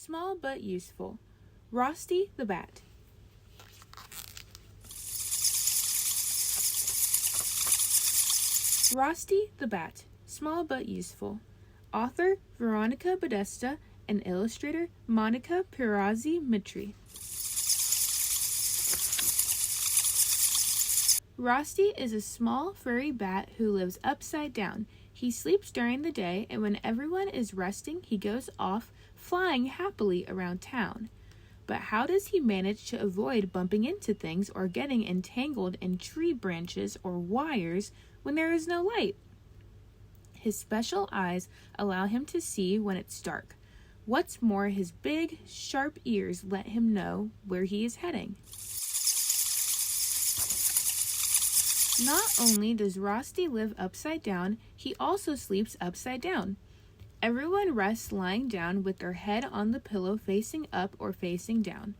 small but useful. Rosty the Bat. Rosty the Bat, small but useful. Author Veronica Podesta and illustrator Monica Pirazzi-Mitri. Rosty is a small furry bat who lives upside down. He sleeps during the day, and when everyone is resting, he goes off flying happily around town. But how does he manage to avoid bumping into things or getting entangled in tree branches or wires when there is no light? His special eyes allow him to see when it's dark. What's more, his big, sharp ears let him know where he is heading. Not only does Rosty live upside down, he also sleeps upside down. Everyone rests lying down with their head on the pillow facing up or facing down.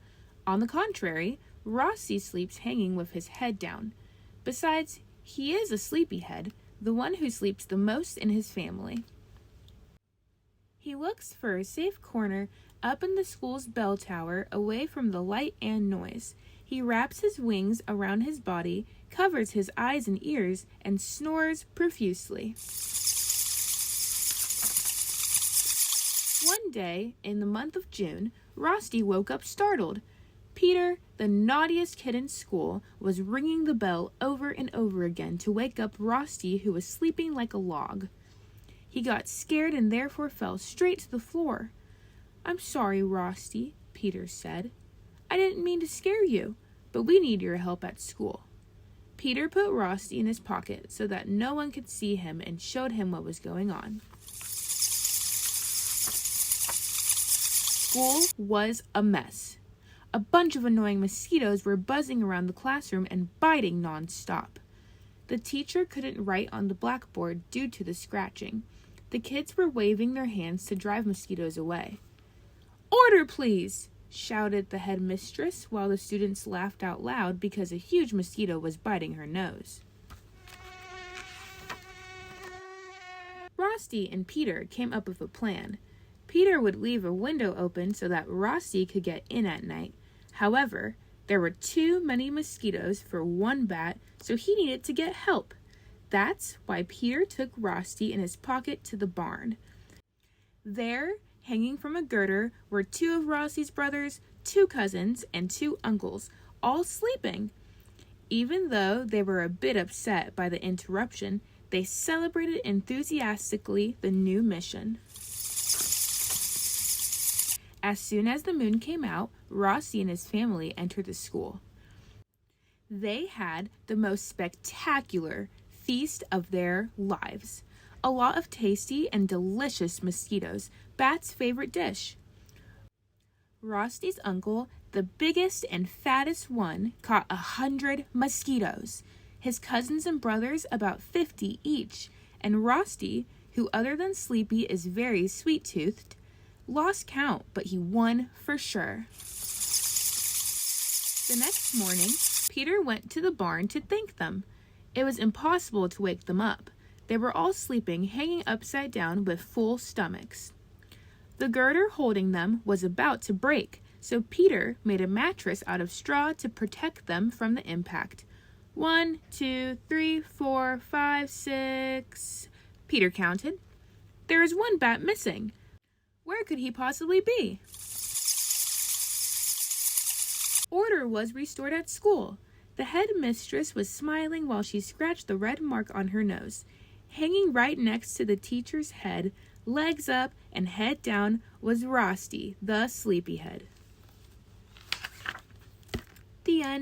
On the contrary, Rosty sleeps hanging with his head down. Besides, he is a sleepyhead, the one who sleeps the most in his family. He looks for a safe corner up in the school's bell tower, away from the light and noise. He wraps his wings around his body, covers his eyes and ears, and snores profusely. One day, in the month of June, Rosty woke up startled. Peter, the naughtiest kid in school, was ringing the bell over and over again to wake up Rosty, who was sleeping like a log. He got scared and therefore fell straight to the floor. "I'm sorry, Rosty," Peter said. "I didn't mean to scare you, but we need your help at school." Peter put Rosty in his pocket so that no one could see him and showed him what was going on. School was a mess. A bunch of annoying mosquitoes were buzzing around the classroom and biting non-stop. The teacher couldn't write on the blackboard due to the scratching. The kids were waving their hands to drive mosquitoes away. "Order, please!" shouted the headmistress, while the students laughed out loud because a huge mosquito was biting her nose. Rosty and Peter came up with a plan. Peter would leave a window open so that Rosty could get in at night. However, there were too many mosquitoes for one bat, so he needed to get help. That's why Peter took Rosty in his pocket to the barn. There, hanging from a girder, were two of Rosty's brothers, 2 cousins, and 2 uncles, all sleeping. Even though they were a bit upset by the interruption, they celebrated enthusiastically the new mission. As soon as the moon came out, Rosty and his family entered the school. They had the most spectacular feast of their lives. A lot of tasty and delicious mosquitoes, Bat's favorite dish. Rosty's uncle, the biggest and fattest one, caught 100 mosquitoes. His cousins and brothers about 50 each, and Rosty, who other than sleepy is very sweet-toothed, lost count, but he won for sure. The next morning, Peter went to the barn to thank them. It was impossible to wake them up. They were all sleeping, hanging upside down with full stomachs. The girder holding them was about to break, so Peter made a mattress out of straw to protect them from the impact. 1, 2, 3, 4, 5, 6... Peter counted. There is one bat missing. Where could he possibly be? Order was restored at school. The headmistress was smiling while she scratched the red mark on her nose. Hanging right next to the teacher's head, legs up and head down, was Rosty, the sleepyhead. The end.